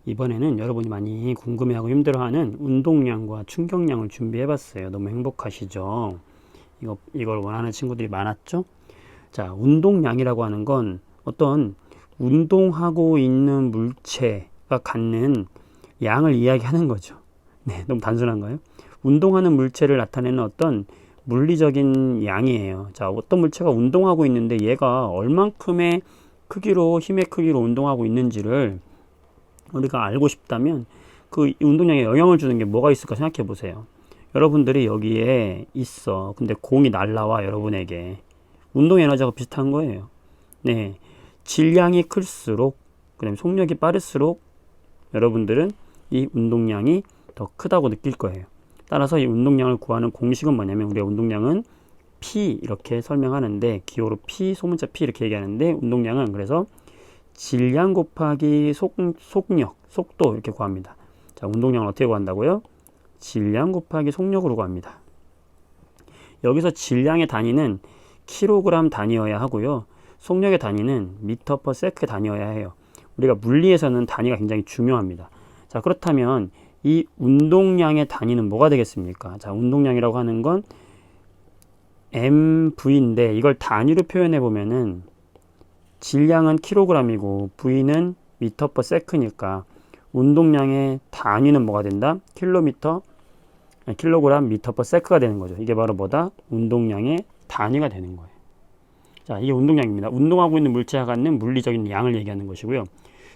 이번에는 여러분이 많이 궁금해하고 힘들어하는 운동량과 충격량을 준비해봤어요. 너무 행복하시죠? 이걸 원하는 친구들이 많았죠? 자, 운동량이라고 하는 건 어떤 운동하고 있는 물체가 갖는 양을 이야기하는 거죠. 네, 너무 단순한가요? 운동하는 물체를 나타내는 어떤 물리적인 양이에요. 자, 어떤 물체가 운동하고 있는데 얘가 얼만큼의 크기로, 힘의 크기로 운동하고 있는지를 우리가 알고 싶다면 그 운동량에 영향을 주는 게 뭐가 있을까 생각해 보세요. 여러분들이 여기에 있어. 근데 공이 날라와 여러분에게. 운동 에너지하고 비슷한 거예요. 네. 질량이 클수록, 그다음에 속력이 빠를수록 여러분들은 이 운동량이 더 크다고 느낄 거예요. 따라서 이 운동량을 구하는 공식은 뭐냐면 우리가 운동량은 P 이렇게 설명하는데 기호로 P, 소문자 P 이렇게 얘기하는데 운동량은 그래서 질량 곱하기 속력, 속도 이렇게 구합니다. 자, 운동량을 어떻게 구한다고요? 질량 곱하기 속력으로 구합니다. 여기서 질량의 단위는 킬로그램 단위여야 하고요. 속력의 단위는 미터 퍼 세크 단위여야 해요. 우리가 물리에서는 단위가 굉장히 중요합니다. 자, 그렇다면 이 운동량의 단위는 뭐가 되겠습니까? 자, 운동량이라고 하는 건 MV인데 이걸 단위로 표현해 보면은 질량은 킬로그램이고 V는 미터 퍼 세크니까 운동량의 단위는 뭐가 된다? 킬로그램 미터 퍼 세크가 되는 거죠. 이게 바로 뭐다? 운동량의 단위가 되는 거예요. 자, 이게 운동량입니다. 운동하고 있는 물체가 갖는 물리적인 양을 얘기하는 것이고요.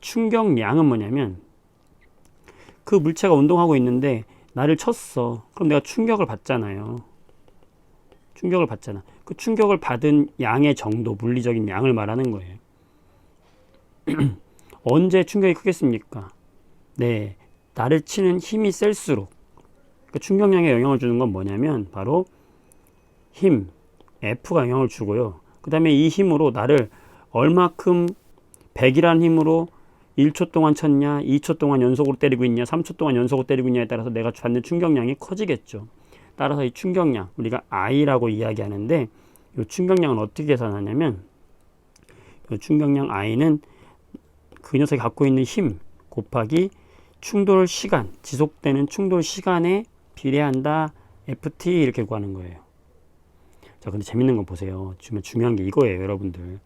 충격량은 뭐냐면 그 물체가 운동하고 있는데 나를 쳤어. 그럼 내가 충격을 받잖아요. 충격을 받잖아. 그 충격을 받은 양의 정도, 물리적인 양을 말하는 거예요. 언제 충격이 크겠습니까? 네, 나를 치는 힘이 셀수록. 그 충격량에 영향을 주는 건 뭐냐면 바로 힘, F가 영향을 주고요. 그 다음에 이 힘으로 나를 얼마큼 100이라는 힘으로 1초 동안 쳤냐, 2초 동안 연속으로 때리고 있냐, 3초 동안 연속으로 때리고 있냐에 따라서 내가 받는 충격량이 커지겠죠. 따라서 이 충격량, 우리가 I라고 이야기하는데 이 충격량은 어떻게 계산하냐면 이 충격량 I는 그 녀석이 갖고 있는 힘 곱하기 충돌 시간, 지속되는 충돌 시간에 비례한다. FT 이렇게 구하는 거예요. 자, 근데 재밌는 거 보세요. 중요한 게 이거예요, 여러분들.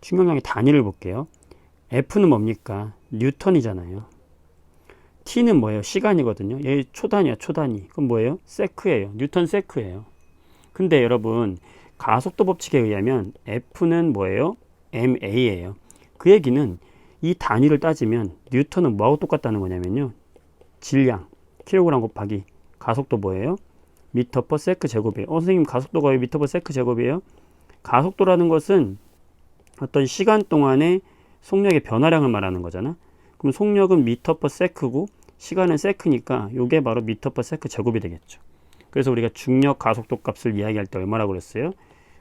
충격량의 단위를 볼게요. F는 뭡니까? 뉴턴이잖아요. T는 뭐예요? 시간이거든요. 얘 초단위야, 초단위. 그럼 뭐예요? 세크예요. 뉴턴 세크예요. 근데 여러분, 가속도 법칙에 의하면 F는 뭐예요? MA예요. 그 얘기는 이 단위를 따지면 뉴턴은 뭐하고 똑같다는 거냐면요. 질량, 킬로그램 곱하기 가속도 뭐예요? 미터 퍼 세크 제곱이에요. 선생님 가속도가 왜 미터 퍼 세크 제곱이에요? 가속도라는 것은 어떤 시간 동안의 속력의 변화량을 말하는 거잖아. 그럼 속력은 미터 퍼 세크고 시간은 세크니까 이게 바로 미터 퍼 세크 제곱이 되겠죠. 그래서 우리가 중력 가속도 값을 이야기할 때 얼마라고 그랬어요?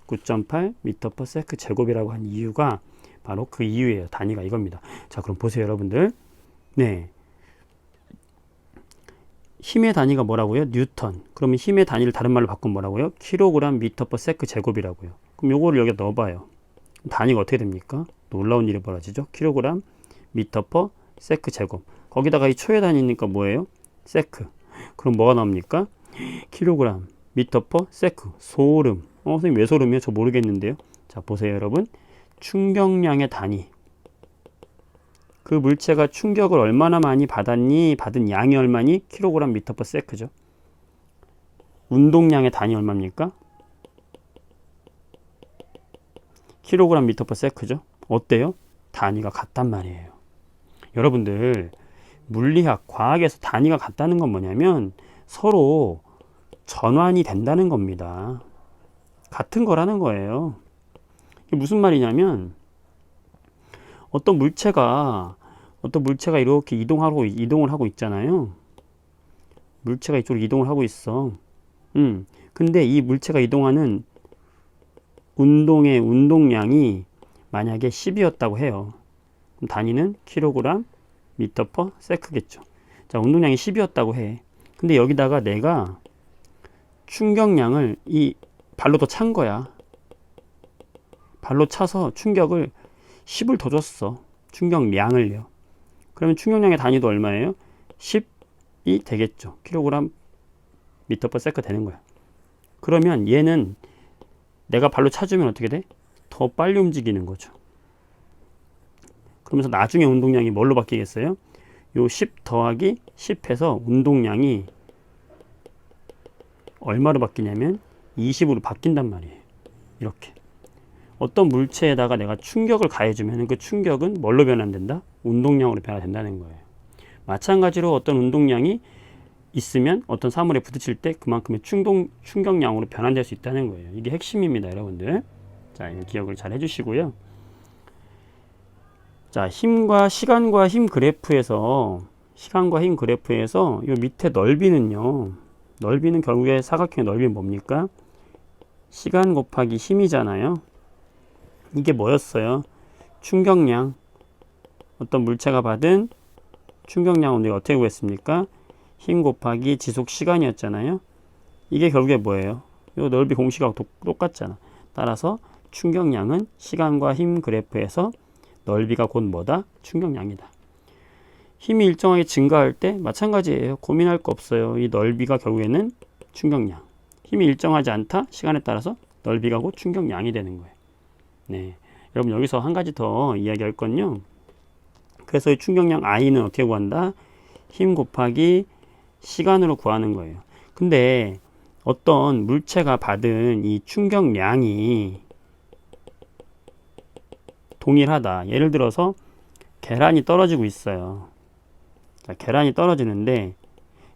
9.8 미터 퍼 세크 제곱이라고 한 이유가 바로 그 이유예요. 단위가 이겁니다. 자, 그럼 보세요, 여러분들. 네. 힘의 단위가 뭐라고요? 뉴턴. 그러면 힘의 단위를 다른 말로 바꾸면 뭐라고요? 킬로그램 미터 퍼 세크 제곱이라고요. 그럼 요거를 여기 넣어봐요. 단위가 어떻게 됩니까? 놀라운 일이 벌어지죠. 킬로그램 미터 퍼 세크 제곱. 거기다가 이 초의 단위니까 뭐예요? 세크. 그럼 뭐가 나옵니까? 킬로그램 미터 퍼 세크. 소름. 선생님 왜 소름이요? 저 모르겠는데요. 자, 보세요, 여러분. 충격량의 단위. 그 물체가 충격을 얼마나 많이 받았니? 받은 양이 얼마니? 킬로그램 미터 퍼 세크죠. 운동량의 단위 얼마입니까? 킬로그램 미터 퍼 세크죠. 어때요? 단위가 같단 말이에요. 여러분들 물리학, 과학에서 단위가 같다는 건 뭐냐면 서로 전환이 된다는 겁니다. 같은 거라는 거예요. 이게 무슨 말이냐면 어떤 물체가 이렇게 이동을 하고 있잖아요. 물체가 이쪽으로 이동을 하고 있어. 근데 이 물체가 이동하는 운동의 운동량이 만약에 10이었다고 해요. 그럼 단위는 킬로그램 미터 퍼 세크겠죠. 자, 운동량이 10이었다고 해. 근데 여기다가 내가 충격량을 이 발로 더 찬 거야. 발로 차서 충격을 10을 더 줬어. 충격량을요. 그러면 충격량의 단위도 얼마예요? 10이 되겠죠. 킬로그램 미터 퍼 세컨드 되는 거야. 그러면 얘는 내가 발로 차주면 어떻게 돼? 더 빨리 움직이는 거죠. 그러면서 나중에 운동량이 뭘로 바뀌겠어요? 요 10 더하기 10해서 운동량이 얼마로 바뀌냐면 20으로 바뀐단 말이에요. 이렇게. 어떤 물체에다가 내가 충격을 가해주면 그 충격은 뭘로 변환된다? 운동량으로 변화된다는 거예요. 마찬가지로 어떤 운동량이 있으면 어떤 사물에 부딪힐 때 그만큼의 충격량으로 변환될 수 있다는 거예요. 이게 핵심입니다, 여러분들. 자, 이거 기억을 잘 해주시고요. 자, 시간과 힘 그래프에서 요 밑에 넓이는요. 넓이는 결국에 사각형의 넓이는 뭡니까? 시간 곱하기 힘이잖아요. 이게 뭐였어요? 충격량. 어떤 물체가 받은 충격량은 우리가 어떻게 구했습니까? 힘 곱하기 지속 시간이었잖아요. 이게 결국에 뭐예요? 요 넓이 공식하고 똑같잖아. 따라서 충격량은 시간과 힘 그래프에서 넓이가 곧 뭐다? 충격량이다. 힘이 일정하게 증가할 때 마찬가지예요. 고민할 거 없어요. 이 넓이가 결국에는 충격량. 힘이 일정하지 않다? 시간에 따라서 넓이가 곧 충격량이 되는 거예요. 네, 여러분 여기서 한 가지 더 이야기할 건요. 그래서 이 충격량 I는 어떻게 구한다? 힘 곱하기 시간으로 구하는 거예요. 근데 어떤 물체가 받은 이 충격량이 동일하다. 예를 들어서 계란이 떨어지고 있어요. 자, 계란이 떨어지는데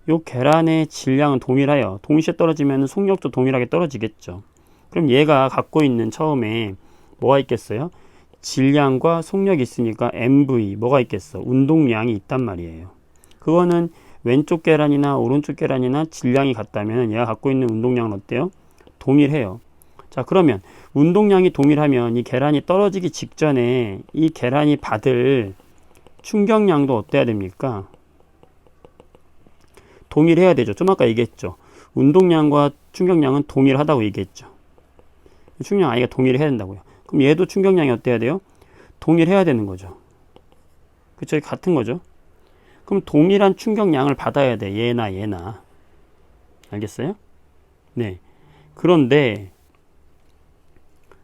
이 계란의 질량은 동일하여 동시에 떨어지면 속력도 동일하게 떨어지겠죠. 그럼 얘가 갖고 있는 처음에 뭐가 있겠어요? 질량과 속력이 있으니까 MV 뭐가 있겠어? 운동량이 있단 말이에요. 그거는 왼쪽 계란이나 오른쪽 계란이나 질량이 같다면 얘가 갖고 있는 운동량은 어때요? 동일해요. 자, 그러면 운동량이 동일하면 이 계란이 떨어지기 직전에 이 계란이 받을 충격량도 어때야 됩니까? 동일해야 되죠. 좀 아까 얘기했죠. 운동량과 충격량은 동일하다고 얘기했죠. 충격량 I가 동일해야 된다고요. 그럼 얘도 충격량이 어때야 돼요? 동일해야 되는 거죠. 그쵸? 같은 거죠. 그럼 동일한 충격량을 받아야 돼. 얘나. 알겠어요? 네. 그런데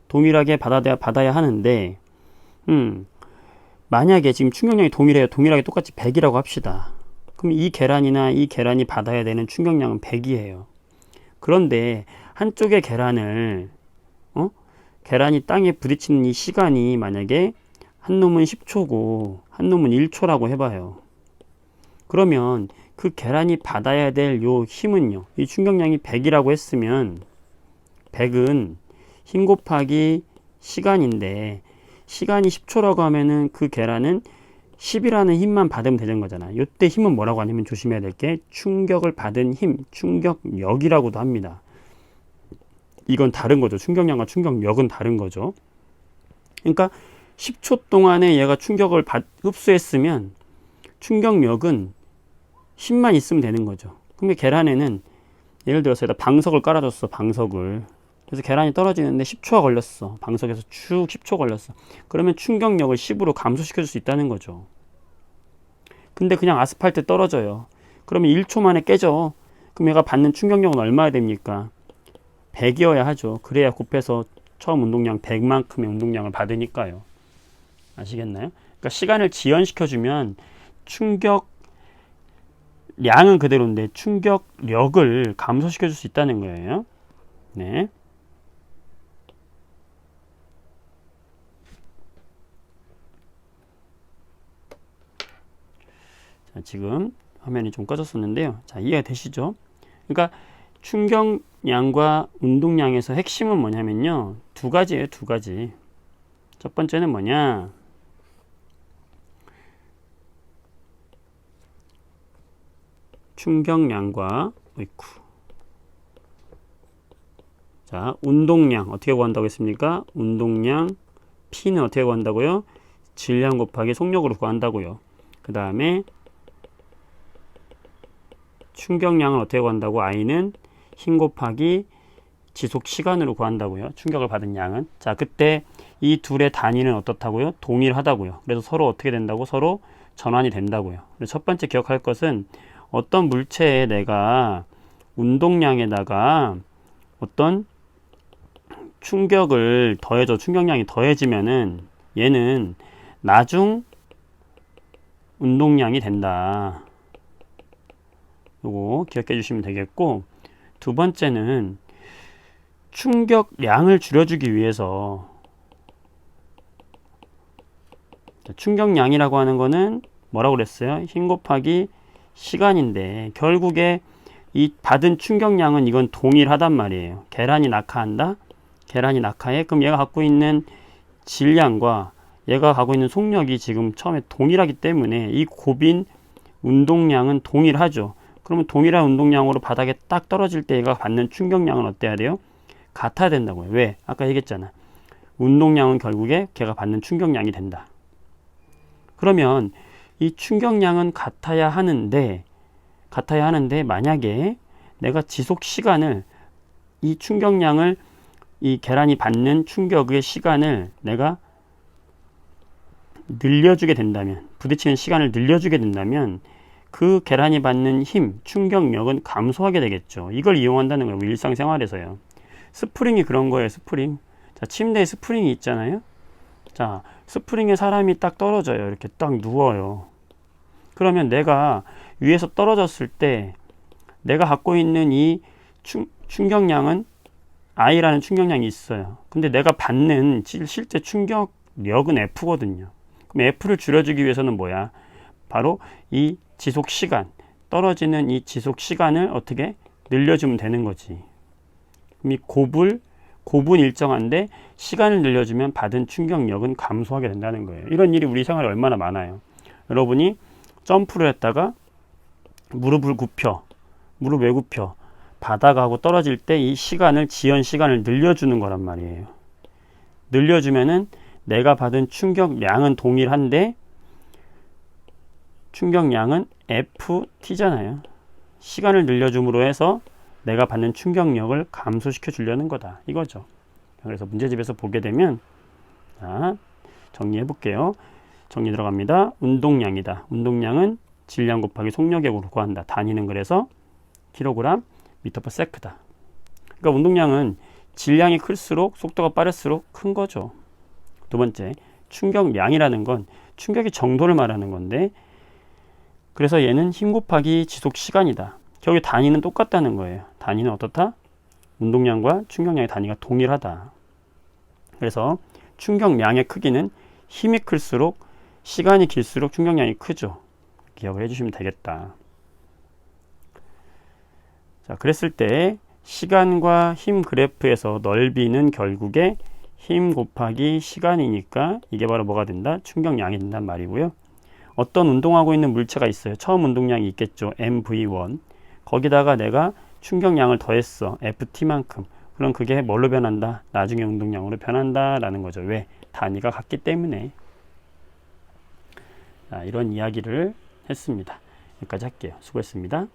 동일하게 받아야 하는데 만약에 지금 충격량이 동일해요. 동일하게 똑같이 100이라고 합시다. 그럼 이 계란이 받아야 되는 충격량은 100이에요. 그런데 한쪽의 계란이 땅에 부딪히는 이 시간이 만약에 한 놈은 10초고 한 놈은 1초라고 해봐요. 그러면 그 계란이 받아야 될 요 힘은요. 이 충격량이 100이라고 했으면 100은 힘 곱하기 시간인데 시간이 10초라고 하면은 그 계란은 10이라는 힘만 받으면 되는 거잖아. 이때 힘은 뭐라고 하냐면 조심해야 될 게 충격을 받은 힘, 충격력이라고도 합니다. 이건 다른 거죠. 충격량과 충격력은 다른 거죠. 그러니까 10초 동안에 얘가 충격을 흡수했으면 충격력은 힘만 있으면 되는 거죠. 그럼 계란에는 예를 들어서 방석을 깔아줬어. 방석을. 그래서 계란이 떨어지는데 10초가 걸렸어. 방석에서 쭉 10초 걸렸어. 그러면 충격력을 10으로 감소시켜줄 수 있다는 거죠. 근데 그냥 아스팔트 떨어져요. 그러면 1초 만에 깨져. 그럼 얘가 받는 충격력은 얼마야 됩니까? 100이어야 하죠. 그래야 곱해서 처음 운동량 100만큼의 운동량을 받으니까요. 아시겠나요? 그러니까 시간을 지연시켜주면 충격량은 그대로인데 충격력을 감소시켜줄 수 있다는 거예요. 네. 자, 지금 화면이 좀 꺼졌었는데요. 자, 이해가 되시죠? 그러니까 충격량과 운동량에서 핵심은 뭐냐면요. 두 가지예요, 두 가지. 첫 번째는 뭐냐? 충격량과 자, 운동량 어떻게 구한다고 했습니까? 운동량 P는 어떻게 구한다고요? 질량 곱하기 속력으로 구한다고요. 그 다음에 충격량을 어떻게 구한다고? I는 힘 곱하기 지속 시간으로 구한다고요. 충격을 받은 양은. 자, 그때 이 둘의 단위는 어떻다고요? 동일하다고요. 그래서 서로 어떻게 된다고? 서로 전환이 된다고요. 첫 번째 기억할 것은 어떤 물체에 내가 운동량에다가 어떤 충격을 더해줘, 충격량이 더해지면은 얘는 나중 운동량이 된다. 요거 기억해 주시면 되겠고, 두 번째는 충격량을 줄여주기 위해서, 충격량이라고 하는 거는 뭐라고 그랬어요? 힘 곱하기 시간인데, 결국에 이 받은 충격량은 이건 동일하단 말이에요. 계란이 낙하한다? 계란이 낙하해? 그럼 얘가 갖고 있는 질량과 얘가 갖고 있는 속력이 지금 처음에 동일하기 때문에 이 고빈 운동량은 동일하죠. 그러면 동일한 운동량으로 바닥에 딱 떨어질 때 얘가 받는 충격량은 어때야 돼요? 같아야 된다고요. 왜? 아까 얘기했잖아. 운동량은 결국에 걔가 받는 충격량이 된다. 그러면 이 충격량은 같아야 하는데 만약에 내가 지속 시간을, 이 충격량을, 이 계란이 받는 충격의 시간을 내가 늘려주게 된다면, 부딪히는 시간을 늘려주게 된다면 그 계란이 받는 힘, 충격력은 감소하게 되겠죠. 이걸 이용한다는 거예요. 일상생활에서요. 스프링이 그런 거예요. 스프링. 자, 침대에 스프링이 있잖아요. 자, 스프링에 사람이 딱 떨어져요. 이렇게 딱 누워요. 그러면 내가 위에서 떨어졌을 때 내가 갖고 있는 이 충격량은 I라는 충격량이 있어요. 근데 내가 받는 실제 충격력은 F거든요. 그럼 F를 줄여주기 위해서는 뭐야? 바로 이 지속 시간, 떨어지는 이 지속 시간을 어떻게 늘려주면 되는 거지. 그럼 이 곱은 일정한데 시간을 늘려주면 받은 충격력은 감소하게 된다는 거예요. 이런 일이 우리 생활에 얼마나 많아요. 여러분이 점프를 했다가 무릎 왜 굽혀? 바닥하고 떨어질 때 이 시간을, 지연 시간을 늘려주는 거란 말이에요. 늘려주면은 내가 받은 충격량은 동일한데 충격량은 FT잖아요. 시간을 늘려줌으로 해서 내가 받는 충격력을 감소시켜 주려는 거다. 이거죠. 그래서 문제집에서 보게 되면, 자, 정리해 볼게요. 정리 들어갑니다. 운동량이다. 운동량은 질량 곱하기 속력액으로 구한다. 단위는 그래서 킬로그램 미터 퍼 세크다. 그러니까 운동량은 질량이 클수록 속도가 빠를수록 큰 거죠. 두 번째, 충격량이라는 건 충격의 정도를 말하는 건데, 그래서 얘는 힘 곱하기 지속 시간이다. 결국 단위는 똑같다는 거예요. 단위는 어떻다? 운동량과 충격량의 단위가 동일하다. 그래서 충격량의 크기는 힘이 클수록, 시간이 길수록 충격량이 크죠. 기억을 해주시면 되겠다. 자, 그랬을 때 시간과 힘 그래프에서 넓이는 결국에 힘 곱하기 시간이니까 이게 바로 뭐가 된다? 충격량이 된단 말이고요. 어떤 운동하고 있는 물체가 있어요. 처음 운동량이 있겠죠. mv1. 거기다가 내가 충격량을 더했어. ft만큼. 그럼 그게 뭘로 변한다? 나중에 운동량으로 변한다 라는 거죠. 왜? 단위가 같기 때문에. 자, 이런 이야기를 했습니다. 여기까지 할게요. 수고했습니다.